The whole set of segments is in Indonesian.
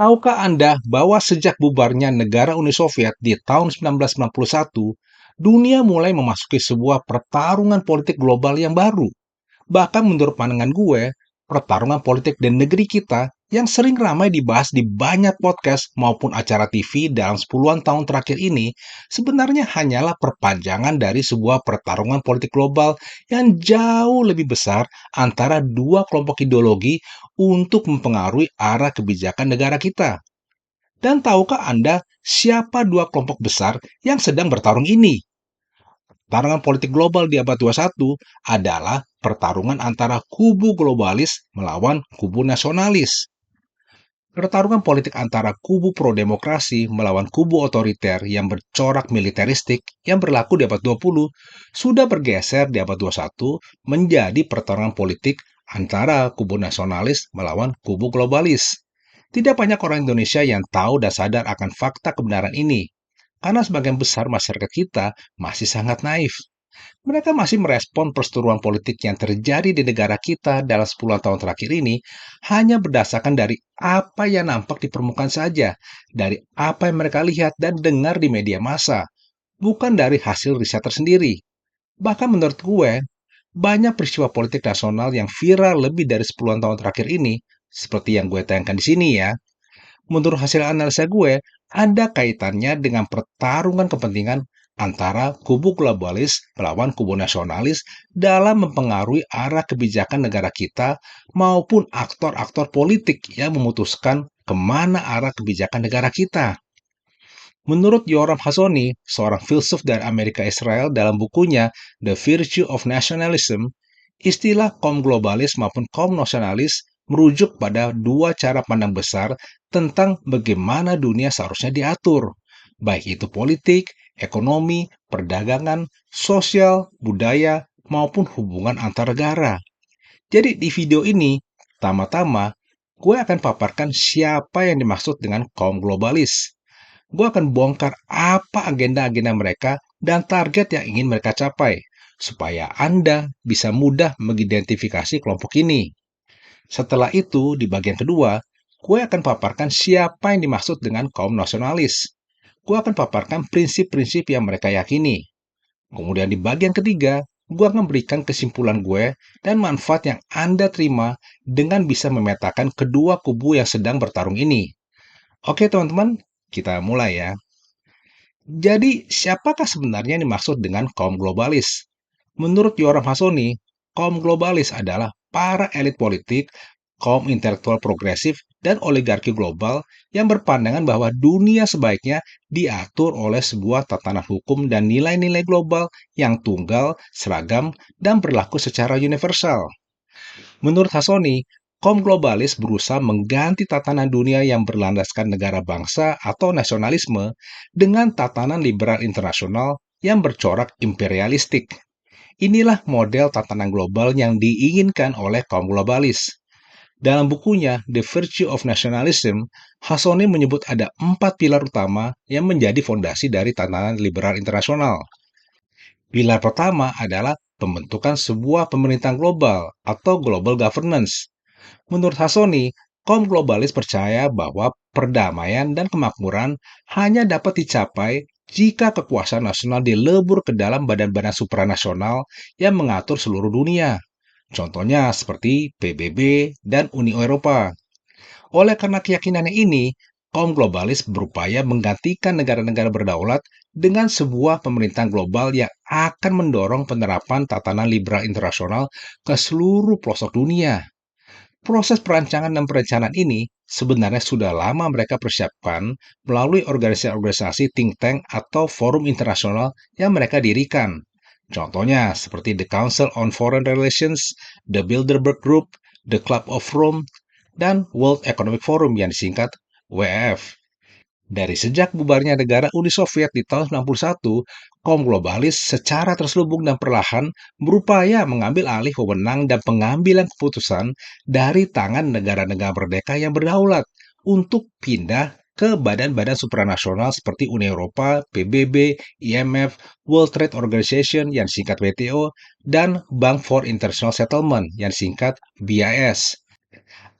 Tahukah Anda bahwa sejak bubarnya negara Uni Soviet di tahun 1991, dunia mulai memasuki sebuah pertarungan politik global yang baru? Bahkan menurut pandangan gue, pertarungan politik di negeri kita yang sering ramai dibahas di banyak podcast maupun acara TV dalam 10-an tahun terakhir ini sebenarnya hanyalah perpanjangan dari sebuah pertarungan politik global yang jauh lebih besar antara dua kelompok ideologi untuk mempengaruhi arah kebijakan negara kita. Dan tahukah Anda siapa dua kelompok besar yang sedang bertarung ini? Pertarungan politik global di abad 21 adalah pertarungan antara kubu globalis melawan kubu nasionalis. Pertarungan politik antara kubu pro-demokrasi melawan kubu otoriter yang bercorak militeristik yang berlaku di abad 20 sudah bergeser di abad 21 menjadi pertarungan politik antara kubu nasionalis melawan kubu globalis. Tidak banyak orang Indonesia yang tahu dan sadar akan fakta kebenaran ini, karena sebagian besar masyarakat kita masih sangat naif. Mereka masih merespon perseteruan politik yang terjadi di negara kita dalam 10 tahun terakhir ini hanya berdasarkan dari apa yang nampak di permukaan saja, dari apa yang mereka lihat dan dengar di media massa, bukan dari hasil riset tersendiri. Bahkan menurut gue, banyak peristiwa politik nasional yang viral lebih dari 10 tahun terakhir ini, seperti yang gue tayangkan di sini ya, menurut hasil analisa gue, ada kaitannya dengan pertarungan kepentingan antara kubu globalis melawan kubu nasionalis dalam mempengaruhi arah kebijakan negara kita maupun aktor-aktor politik yang memutuskan kemana arah kebijakan negara kita. Menurut Yoram Hasoni, seorang filsuf dari Amerika Israel dalam bukunya The Virtue of Nationalism, istilah kaum globalis maupun kaum nasionalis merujuk pada dua cara pandang besar tentang bagaimana dunia seharusnya diatur, baik itu politik, ekonomi, perdagangan, sosial, budaya, maupun hubungan antar negara. Jadi di video ini, pertama-tama, gue akan paparkan siapa yang dimaksud dengan kaum globalis. Gue akan bongkar apa agenda-agenda mereka dan target yang ingin mereka capai, supaya Anda bisa mudah mengidentifikasi kelompok ini. Setelah itu, di bagian kedua, gue akan paparkan siapa yang dimaksud dengan kaum nasionalis. Gue akan paparkan prinsip-prinsip yang mereka yakini. Kemudian di bagian ketiga, gue akan berikan kesimpulan gue dan manfaat yang Anda terima dengan bisa memetakan kedua kubu yang sedang bertarung ini. Oke teman-teman, kita mulai ya. Jadi, siapakah sebenarnya yang dimaksud dengan kaum globalis? Menurut Yoram Hasoni, kaum globalis adalah para elit politik, kaum intelektual progresif, dan oligarki global yang berpandangan bahwa dunia sebaiknya diatur oleh sebuah tatanan hukum dan nilai-nilai global yang tunggal, seragam, dan berlaku secara universal. Menurut Hasoni, kaum globalis berusaha mengganti tatanan dunia yang berlandaskan negara bangsa atau nasionalisme dengan tatanan liberal internasional yang bercorak imperialistik. Inilah model tatanan global yang diinginkan oleh kaum globalis. Dalam bukunya The Virtue of Nationalism, Hasoni menyebut ada 4 pilar utama yang menjadi fondasi dari tatanan liberal internasional. Pilar pertama adalah pembentukan sebuah pemerintahan global atau global governance. Menurut Hasoni, kaum globalis percaya bahwa perdamaian dan kemakmuran hanya dapat dicapai jika kekuasaan nasional dilebur ke dalam badan-badan supranasional yang mengatur seluruh dunia. Contohnya seperti PBB dan Uni Eropa. Oleh karena keyakinannya ini, kaum globalis berupaya menggantikan negara-negara berdaulat dengan sebuah pemerintahan global yang akan mendorong penerapan tatanan liberal internasional ke seluruh pelosok dunia. Proses perancangan dan perencanaan ini sebenarnya sudah lama mereka persiapkan melalui organisasi-organisasi think tank atau forum internasional yang mereka dirikan. Contohnya seperti the Council on Foreign Relations, the Bilderberg Group, the Club of Rome, dan World Economic Forum yang disingkat WEF. Dari sejak bubarnya negara Uni Soviet di tahun 1991, kaum globalis secara terselubung dan perlahan berupaya mengambil alih wewenang dan pengambilan keputusan dari tangan negara-negara merdeka yang berdaulat untuk pindah ke badan-badan supranasional seperti Uni Eropa, PBB, IMF, World Trade Organization yang disingkat WTO, dan Bank for International Settlement yang disingkat BIS.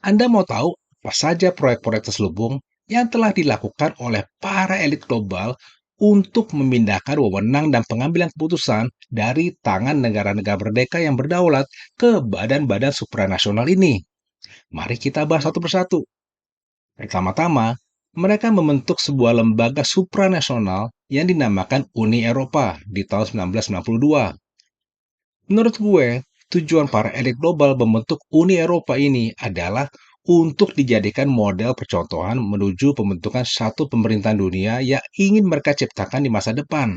Anda mau tahu apa saja proyek-proyek terselubung yang telah dilakukan oleh para elit global untuk memindahkan wewenang dan pengambilan keputusan dari tangan negara-negara merdeka yang berdaulat ke badan-badan supranasional ini. Mari kita bahas satu persatu. Pertama-tama, mereka membentuk sebuah lembaga supranasional yang dinamakan Uni Eropa di tahun 1992. Menurut gue, tujuan para elit global membentuk Uni Eropa ini adalah untuk dijadikan model percontohan menuju pembentukan satu pemerintahan dunia yang ingin mereka ciptakan di masa depan.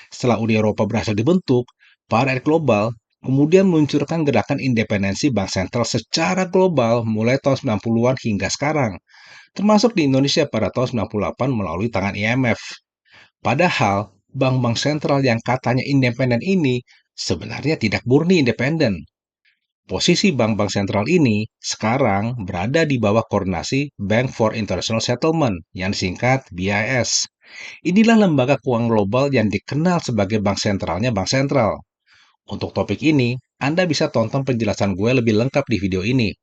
Setelah Uni Eropa berhasil dibentuk, para elit global kemudian meluncurkan gerakan independensi bank sentral secara global mulai tahun 90-an hingga sekarang, termasuk di Indonesia pada tahun 98 melalui tangan IMF. Padahal, bank-bank sentral yang katanya independen ini sebenarnya tidak murni independen. Posisi bank-bank sentral ini sekarang berada di bawah koordinasi Bank for International Settlement yang disingkat BIS. Inilah lembaga keuangan global yang dikenal sebagai bank sentralnya bank sentral. Untuk topik ini, Anda bisa tonton penjelasan gue lebih lengkap di video ini.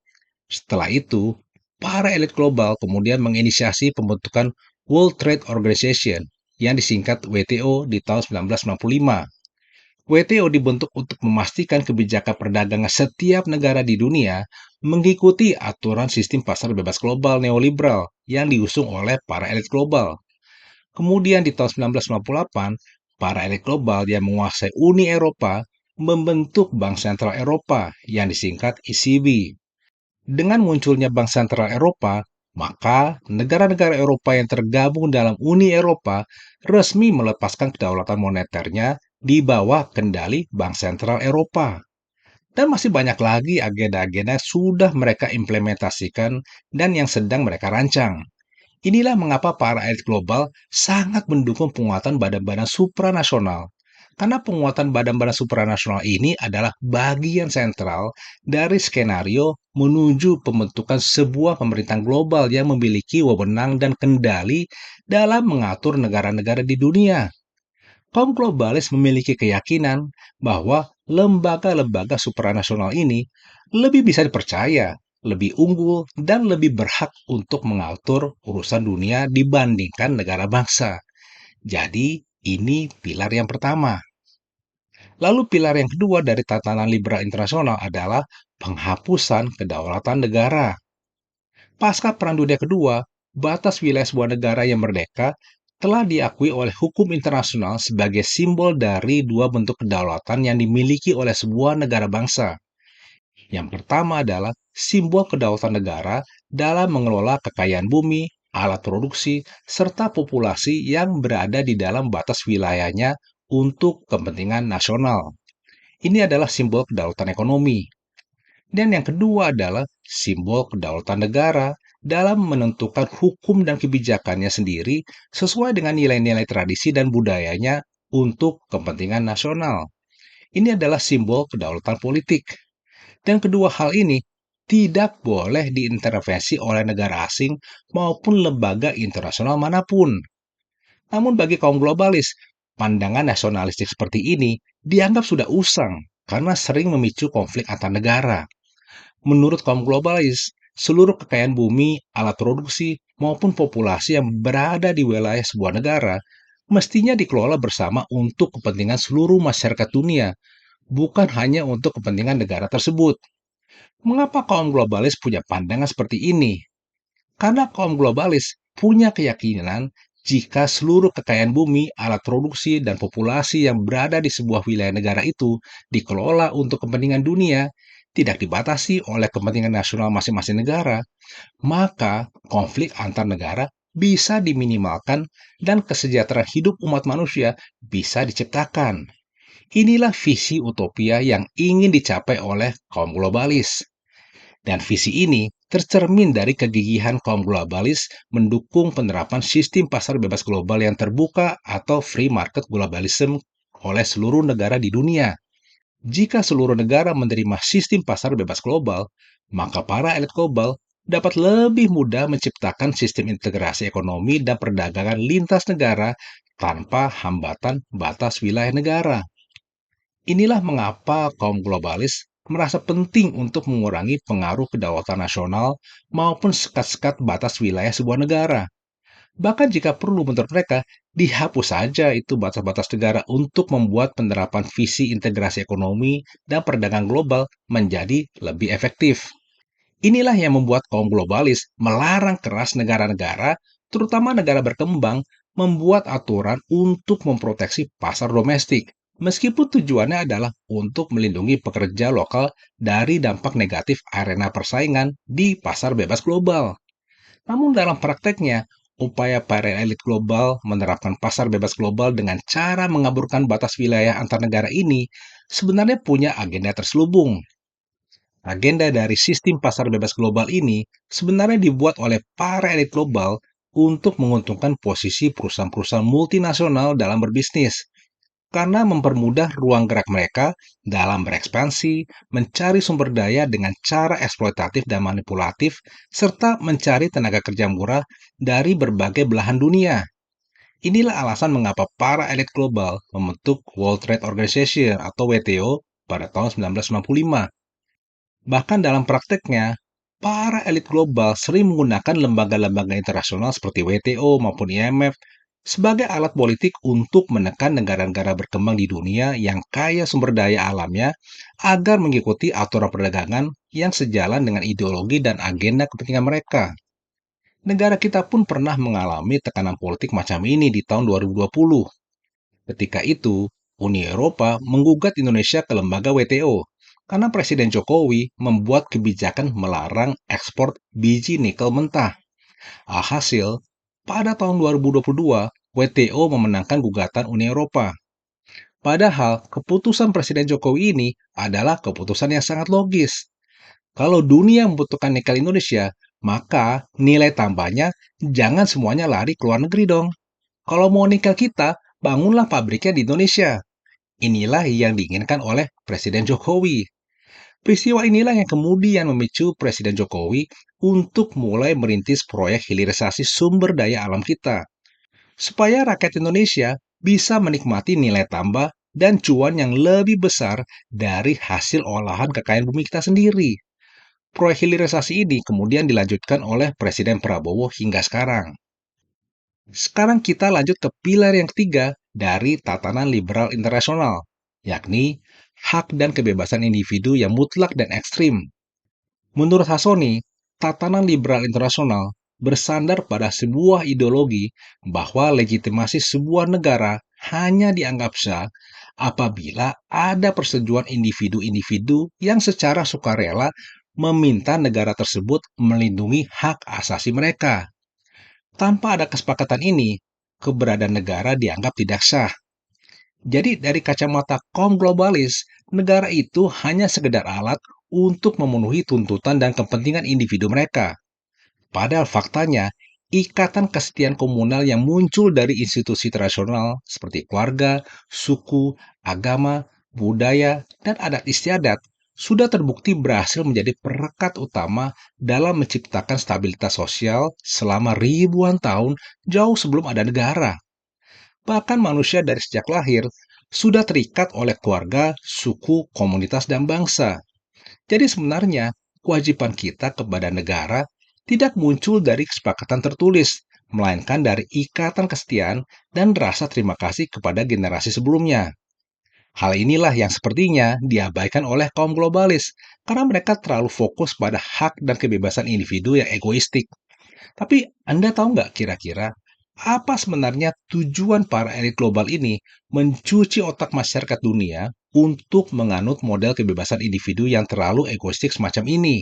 Setelah itu, para elit global kemudian menginisiasi pembentukan World Trade Organization yang disingkat WTO di tahun 1995. WTO dibentuk untuk memastikan kebijakan perdagangan setiap negara di dunia mengikuti aturan sistem pasar bebas global neoliberal yang diusung oleh para elit global. Kemudian di tahun 1998, para elit global yang menguasai Uni Eropa membentuk Bank Sentral Eropa yang disingkat ECB. Dengan munculnya Bank Sentral Eropa, maka negara-negara Eropa yang tergabung dalam Uni Eropa resmi melepaskan kedaulatan moneternya di bawah kendali Bank Sentral Eropa. Dan masih banyak lagi agenda-agenda yang sudah mereka implementasikan dan yang sedang mereka rancang. Inilah mengapa para elit global sangat mendukung penguatan badan-badan supranasional. Karena penguatan badan-badan supranasional ini adalah bagian sentral dari skenario menuju pembentukan sebuah pemerintahan global yang memiliki wewenang dan kendali dalam mengatur negara-negara di dunia. Kaum globalis memiliki keyakinan bahwa lembaga-lembaga supranasional ini lebih bisa dipercaya, lebih unggul, dan lebih berhak untuk mengatur urusan dunia dibandingkan negara bangsa. Jadi, ini pilar yang pertama. Lalu pilar yang kedua dari tatanan liberal internasional adalah penghapusan kedaulatan negara. Pasca Perang Dunia Kedua, batas wilayah sebuah negara yang merdeka telah diakui oleh hukum internasional sebagai simbol dari dua bentuk kedaulatan yang dimiliki oleh sebuah negara bangsa. Yang pertama adalah simbol kedaulatan negara dalam mengelola kekayaan bumi, alat produksi, serta populasi yang berada di dalam batas wilayahnya untuk kepentingan nasional. Ini adalah simbol kedaulatan ekonomi. Dan yang kedua adalah simbol kedaulatan negara dalam menentukan hukum dan kebijakannya sendiri sesuai dengan nilai-nilai tradisi dan budayanya untuk kepentingan nasional. Ini adalah simbol kedaulatan politik. Dan kedua hal ini tidak boleh diintervensi oleh negara asing maupun lembaga internasional manapun. Namun bagi kaum globalis, pandangan nasionalistik seperti ini dianggap sudah usang karena sering memicu konflik antar negara. Menurut kaum globalis, seluruh kekayaan bumi, alat produksi, maupun populasi yang berada di wilayah sebuah negara mestinya dikelola bersama untuk kepentingan seluruh masyarakat dunia, bukan hanya untuk kepentingan negara tersebut. Mengapa kaum globalis punya pandangan seperti ini? Karena kaum globalis punya keyakinan jika seluruh kekayaan bumi, alat produksi, dan populasi yang berada di sebuah wilayah negara itu dikelola untuk kepentingan dunia, tidak dibatasi oleh kepentingan nasional masing-masing negara, maka konflik antar negara bisa diminimalkan dan kesejahteraan hidup umat manusia bisa diciptakan. Inilah visi utopia yang ingin dicapai oleh kaum globalis. Dan visi ini tercermin dari kegigihan kaum globalis mendukung penerapan sistem pasar bebas global yang terbuka atau free market globalism oleh seluruh negara di dunia. Jika seluruh negara menerima sistem pasar bebas global, maka para elit global dapat lebih mudah menciptakan sistem integrasi ekonomi dan perdagangan lintas negara tanpa hambatan batas wilayah negara. Inilah mengapa kaum globalis merasa penting untuk mengurangi pengaruh kedaulatan nasional maupun sekat-sekat batas wilayah sebuah negara. Bahkan jika perlu menurut mereka, dihapus saja itu batas-batas negara untuk membuat penerapan visi integrasi ekonomi dan perdagangan global menjadi lebih efektif. Inilah yang membuat kaum globalis melarang keras negara-negara, terutama negara berkembang, membuat aturan untuk memproteksi pasar domestik. Meskipun tujuannya adalah untuk melindungi pekerja lokal dari dampak negatif arena persaingan di pasar bebas global. Namun dalam prakteknya, upaya para elit global menerapkan pasar bebas global dengan cara mengaburkan batas wilayah antar negara ini sebenarnya punya agenda terselubung. Agenda dari sistem pasar bebas global ini sebenarnya dibuat oleh para elit global untuk menguntungkan posisi perusahaan-perusahaan multinasional dalam berbisnis, karena mempermudah ruang gerak mereka dalam berekspansi, mencari sumber daya dengan cara eksploitatif dan manipulatif, serta mencari tenaga kerja murah dari berbagai belahan dunia. Inilah alasan mengapa para elit global membentuk World Trade Organization atau WTO pada tahun 1995. Bahkan dalam prakteknya, para elit global sering menggunakan lembaga-lembaga internasional seperti WTO maupun IMF sebagai alat politik untuk menekan negara-negara berkembang di dunia yang kaya sumber daya alamnya agar mengikuti aturan perdagangan yang sejalan dengan ideologi dan agenda kepentingan mereka. Negara kita pun pernah mengalami tekanan politik macam ini di tahun 2020. Ketika itu, Uni Eropa menggugat Indonesia ke lembaga WTO karena Presiden Jokowi membuat kebijakan melarang ekspor biji nikel mentah. Alhasil, pada tahun 2022, WTO memenangkan gugatan Uni Eropa. Padahal, keputusan Presiden Jokowi ini adalah keputusan yang sangat logis. Kalau dunia membutuhkan nikel Indonesia, maka nilai tambahnya jangan semuanya lari ke luar negeri dong. Kalau mau nikel kita, bangunlah pabriknya di Indonesia. Inilah yang diinginkan oleh Presiden Jokowi. Peristiwa inilah yang kemudian memicu Presiden Jokowi untuk mulai merintis proyek hilirisasi sumber daya alam kita, supaya rakyat Indonesia bisa menikmati nilai tambah dan cuan yang lebih besar dari hasil olahan kekayaan bumi kita sendiri. Proyek hilirisasi ini kemudian dilanjutkan oleh Presiden Prabowo hingga sekarang. Sekarang kita lanjut ke pilar yang ketiga dari tatanan liberal internasional, yakni hak dan kebebasan individu yang mutlak dan ekstrim. Menurut Hasoni, tatanan liberal internasional bersandar pada sebuah ideologi bahwa legitimasi sebuah negara hanya dianggap sah apabila ada persetujuan individu-individu yang secara sukarela meminta negara tersebut melindungi hak asasi mereka. Tanpa ada kesepakatan ini, keberadaan negara dianggap tidak sah. Jadi dari kacamata kaum globalis, negara itu hanya sekedar alat untuk memenuhi tuntutan dan kepentingan individu mereka. Padahal faktanya, ikatan kesetiaan komunal yang muncul dari institusi tradisional seperti keluarga, suku, agama, budaya, dan adat istiadat sudah terbukti berhasil menjadi perekat utama dalam menciptakan stabilitas sosial selama ribuan tahun jauh sebelum ada negara. Bahkan manusia dari sejak lahir sudah terikat oleh keluarga, suku, komunitas, dan bangsa. Jadi sebenarnya kewajiban kita kepada negara tidak muncul dari kesepakatan tertulis, melainkan dari ikatan kesetiaan dan rasa terima kasih kepada generasi sebelumnya. Hal inilah yang sepertinya diabaikan oleh kaum globalis, karena mereka terlalu fokus pada hak dan kebebasan individu yang egoistik. Tapi Anda tahu nggak kira-kira apa sebenarnya tujuan para elit global ini mencuci otak masyarakat dunia untuk menganut model kebebasan individu yang terlalu egoistik semacam ini?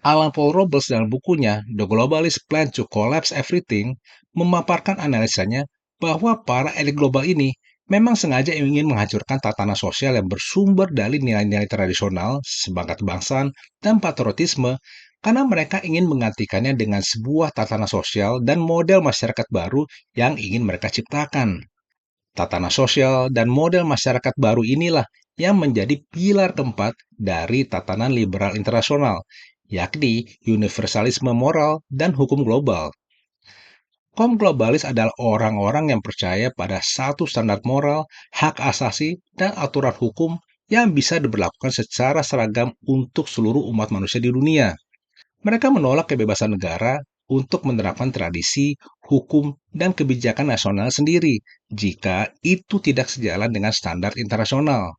Alan Paul Robles dalam bukunya The Globalist Plan to Collapse Everything memaparkan analisanya bahwa para elit global ini memang sengaja ingin menghancurkan tatanan sosial yang bersumber dari nilai-nilai tradisional, semangat kebangsaan, dan patriotisme karena mereka ingin menggantikannya dengan sebuah tatanan sosial dan model masyarakat baru yang ingin mereka ciptakan. Tatanan sosial dan model masyarakat baru inilah yang menjadi pilar keempat dari tatanan liberal internasional, yakni universalisme moral dan hukum global. Kaum globalis adalah orang-orang yang percaya pada satu standar moral, hak asasi, dan aturan hukum yang bisa diberlakukan secara seragam untuk seluruh umat manusia di dunia. Mereka menolak kebebasan negara untuk menerapkan tradisi, hukum, dan kebijakan nasional sendiri jika itu tidak sejalan dengan standar internasional.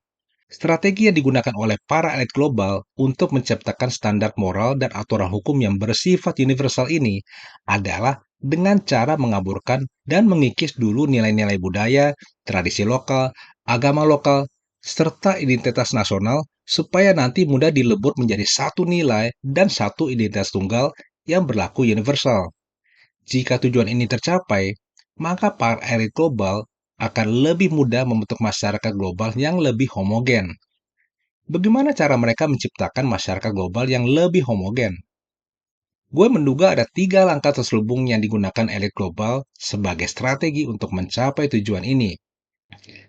Strategi yang digunakan oleh para elit global untuk menciptakan standar moral dan aturan hukum yang bersifat universal ini adalah dengan cara mengaburkan dan mengikis dulu nilai-nilai budaya, tradisi lokal, agama lokal, serta identitas nasional supaya nanti mudah dilebur menjadi satu nilai dan satu identitas tunggal yang berlaku universal. Jika tujuan ini tercapai, maka para elit global akan lebih mudah membentuk masyarakat global yang lebih homogen. Bagaimana cara mereka menciptakan masyarakat global yang lebih homogen? Gue menduga ada 3 langkah terselubung yang digunakan elit global sebagai strategi untuk mencapai tujuan ini.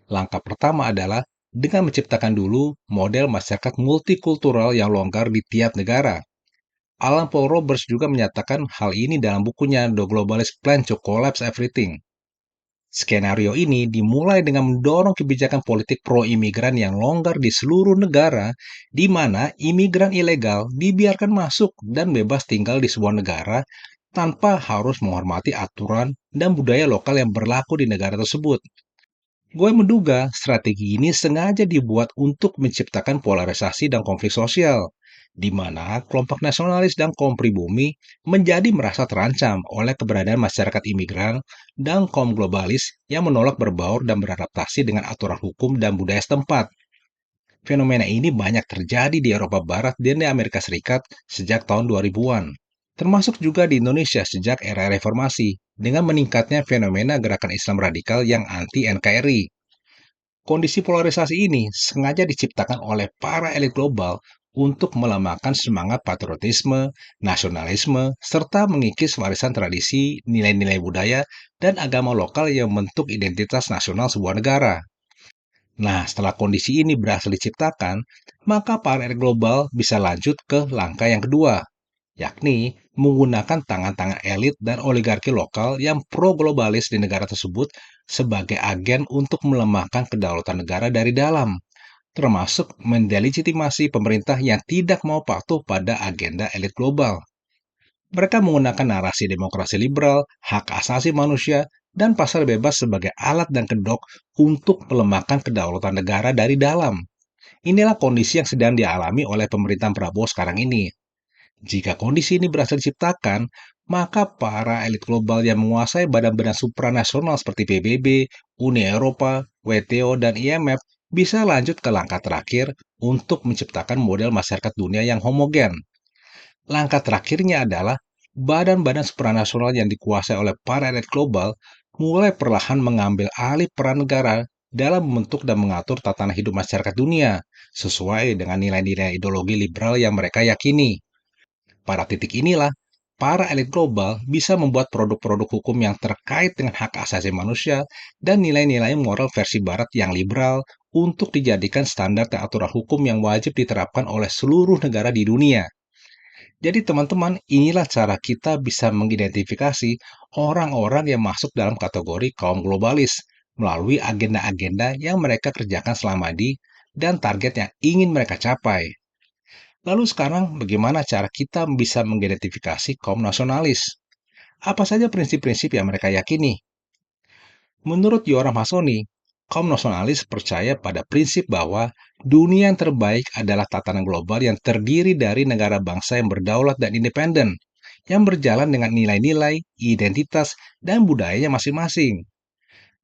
Langkah pertama adalah dengan menciptakan dulu model masyarakat multikultural yang longgar di tiap negara. Alan Paul Roberts juga menyatakan hal ini dalam bukunya The Globalist Plan to Collapse Everything. Skenario ini dimulai dengan mendorong kebijakan politik pro-imigran yang longgar di seluruh negara, di mana imigran ilegal dibiarkan masuk dan bebas tinggal di sebuah negara tanpa harus menghormati aturan dan budaya lokal yang berlaku di negara tersebut. Gue menduga strategi ini sengaja dibuat untuk menciptakan polarisasi dan konflik sosial, di mana kelompok nasionalis dan kaum pribumi menjadi merasa terancam oleh keberadaan masyarakat imigran dan kaum globalis yang menolak berbaur dan beradaptasi dengan aturan hukum dan budaya setempat. Fenomena ini banyak terjadi di Eropa Barat dan di Amerika Serikat sejak tahun 2000-an, termasuk juga di Indonesia sejak era reformasi, dengan meningkatnya fenomena gerakan Islam radikal yang anti-NKRI. Kondisi polarisasi ini sengaja diciptakan oleh para elit global untuk melemahkan semangat patriotisme, nasionalisme, serta mengikis warisan tradisi, nilai-nilai budaya, dan agama lokal yang membentuk identitas nasional sebuah negara. Nah, setelah kondisi ini berhasil diciptakan, maka para elit global bisa lanjut ke langkah yang kedua, yakni menggunakan tangan-tangan elit dan oligarki lokal yang pro-globalis di negara tersebut sebagai agen untuk melemahkan kedaulatan negara dari dalam, termasuk mendelegitimasi pemerintah yang tidak mau patuh pada agenda elit global. Mereka menggunakan narasi demokrasi liberal, hak asasi manusia, dan pasar bebas sebagai alat dan kedok untuk melemahkan kedaulatan negara dari dalam. Inilah kondisi yang sedang dialami oleh pemerintahan Prabowo sekarang ini. Jika kondisi ini berhasil diciptakan, maka para elit global yang menguasai badan-badan supranasional seperti PBB, Uni Eropa, WTO, dan IMF bisa lanjut ke langkah terakhir untuk menciptakan model masyarakat dunia yang homogen. Langkah terakhirnya adalah badan-badan supranasional yang dikuasai oleh para elit global mulai perlahan mengambil alih peran negara dalam membentuk dan mengatur tatanan hidup masyarakat dunia sesuai dengan nilai-nilai ideologi liberal yang mereka yakini. Pada titik inilah, para elit global bisa membuat produk-produk hukum yang terkait dengan hak asasi manusia dan nilai-nilai moral versi Barat yang liberal untuk dijadikan standar dan aturan hukum yang wajib diterapkan oleh seluruh negara di dunia. Jadi teman-teman, inilah cara kita bisa mengidentifikasi orang-orang yang masuk dalam kategori kaum globalis melalui agenda-agenda yang mereka kerjakan selama ini dan target yang ingin mereka capai. Lalu sekarang bagaimana cara kita bisa mengidentifikasi kaum nasionalis? Apa saja prinsip-prinsip yang mereka yakini? Menurut Yoram Hasoni, kaum nasionalis percaya pada prinsip bahwa dunia yang terbaik adalah tatanan global yang terdiri dari negara bangsa yang berdaulat dan independen, yang berjalan dengan nilai-nilai, identitas, dan budayanya masing-masing.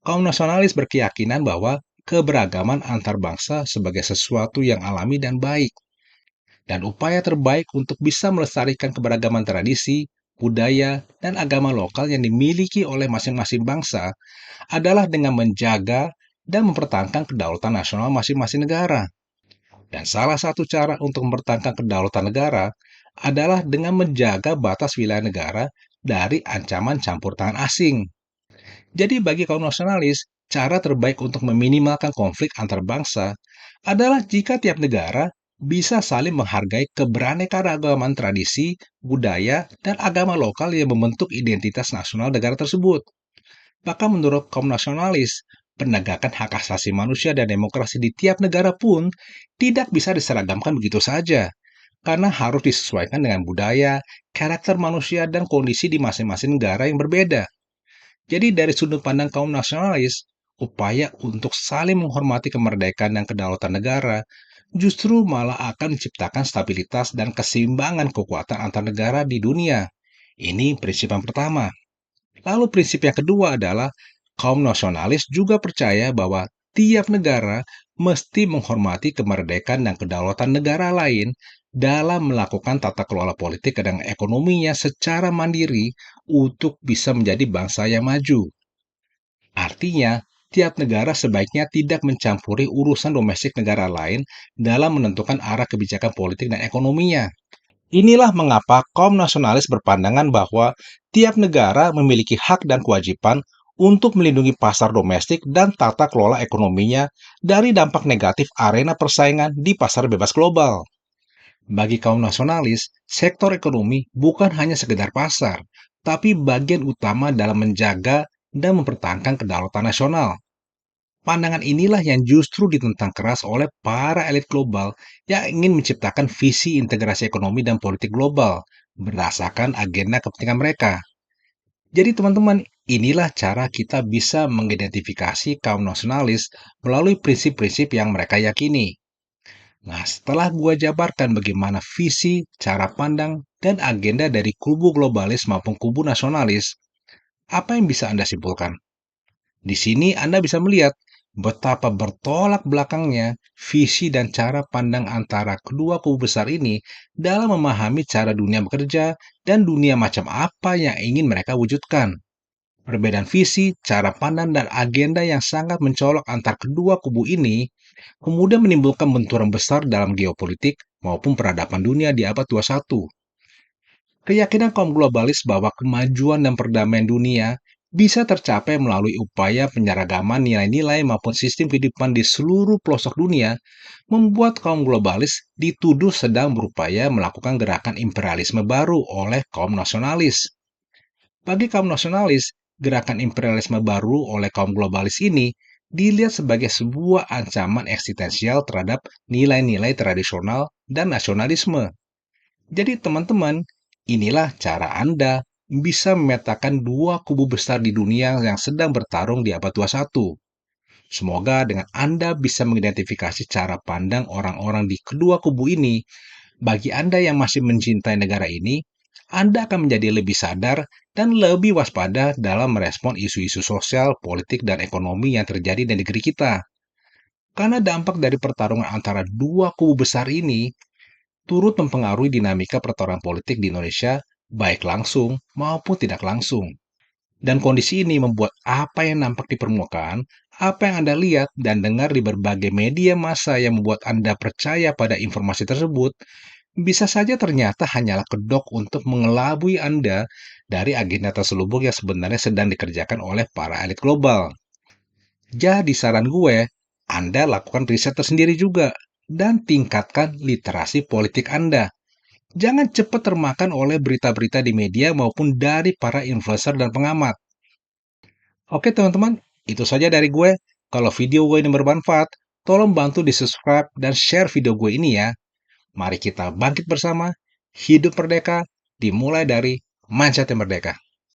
Kaum nasionalis berkeyakinan bahwa keberagaman antar bangsa sebagai sesuatu yang alami dan baik, dan upaya terbaik untuk bisa melestarikan keberagaman tradisi, budaya, dan agama lokal yang dimiliki oleh masing-masing bangsa adalah dengan menjaga dan mempertahankan kedaulatan nasional masing-masing negara. Dan salah satu cara untuk mempertahankan kedaulatan negara adalah dengan menjaga batas wilayah negara dari ancaman campur tangan asing. Jadi bagi kaum nasionalis, cara terbaik untuk meminimalkan konflik antar bangsa adalah jika tiap negara bisa saling menghargai keberaneka-ragaman tradisi, budaya, dan agama lokal yang membentuk identitas nasional negara tersebut. Maka menurut kaum nasionalis, penegakan hak asasi manusia dan demokrasi di tiap negara pun tidak bisa diseragamkan begitu saja, karena harus disesuaikan dengan budaya, karakter manusia, dan kondisi di masing-masing negara yang berbeda. Jadi dari sudut pandang kaum nasionalis, upaya untuk saling menghormati kemerdekaan dan kedaulatan negara justru malah akan menciptakan stabilitas dan keseimbangan kekuatan antar negara di dunia. Ini prinsip yang pertama. Lalu prinsip yang kedua adalah kaum nasionalis juga percaya bahwa tiap negara mesti menghormati kemerdekaan dan kedaulatan negara lain dalam melakukan tata kelola politik dan ekonominya secara mandiri untuk bisa menjadi bangsa yang maju. Artinya, tiap negara sebaiknya tidak mencampuri urusan domestik negara lain dalam menentukan arah kebijakan politik dan ekonominya. Inilah mengapa kaum nasionalis berpandangan bahwa tiap negara memiliki hak dan kewajiban untuk melindungi pasar domestik dan tata kelola ekonominya dari dampak negatif arena persaingan di pasar bebas global. Bagi kaum nasionalis, sektor ekonomi bukan hanya sekedar pasar, tapi bagian utama dalam menjaga dan mempertahankan kedaulatan nasional. Pandangan inilah yang justru ditentang keras oleh para elit global yang ingin menciptakan visi integrasi ekonomi dan politik global berdasarkan agenda kepentingan mereka. Jadi teman-teman, inilah cara kita bisa mengidentifikasi kaum nasionalis melalui prinsip-prinsip yang mereka yakini. Nah, setelah gua jabarkan bagaimana visi, cara pandang, dan agenda dari kubu globalis maupun kubu nasionalis, apa yang bisa Anda simpulkan? Di sini Anda bisa melihat betapa bertolak belakangnya visi dan cara pandang antara kedua kubu besar ini dalam memahami cara dunia bekerja dan dunia macam apa yang ingin mereka wujudkan. Perbedaan visi, cara pandang, dan agenda yang sangat mencolok antar kedua kubu ini kemudian menimbulkan benturan besar dalam geopolitik maupun peradaban dunia di abad 21. Keyakinan kaum globalis bahwa kemajuan dan perdamaian dunia bisa tercapai melalui upaya penyeragaman nilai-nilai maupun sistem kehidupan di seluruh pelosok dunia membuat kaum globalis dituduh sedang berupaya melakukan gerakan imperialisme baru oleh kaum nasionalis. Bagi kaum nasionalis, gerakan imperialisme baru oleh kaum globalis ini dilihat sebagai sebuah ancaman eksistensial terhadap nilai-nilai tradisional dan nasionalisme. Jadi teman-teman, inilah cara Anda bisa memetakan dua kubu besar di dunia yang sedang bertarung di abad 21. Semoga dengan Anda bisa mengidentifikasi cara pandang orang-orang di kedua kubu ini. Bagi Anda yang masih mencintai negara ini, Anda akan menjadi lebih sadar dan lebih waspada dalam merespon isu-isu sosial, politik, dan ekonomi yang terjadi di negeri kita. Karena dampak dari pertarungan antara dua kubu besar ini turut mempengaruhi dinamika pertarungan politik di Indonesia, baik langsung maupun tidak langsung. Dan kondisi ini membuat apa yang nampak di permukaan, apa yang Anda lihat dan dengar di berbagai media massa yang membuat Anda percaya pada informasi tersebut, bisa saja ternyata hanyalah kedok untuk mengelabui Anda dari agenda terselubung yang sebenarnya sedang dikerjakan oleh para elit global. Jadi saran gue, Anda lakukan riset tersendiri juga dan tingkatkan literasi politik Anda. Jangan cepat termakan oleh berita-berita di media maupun dari para influencer dan pengamat. Oke teman-teman, itu saja dari gue. Kalau video gue ini bermanfaat, tolong bantu di-subscribe dan share video gue ini ya. Mari kita bangkit bersama, hidup merdeka, dimulai dari mindset yang merdeka.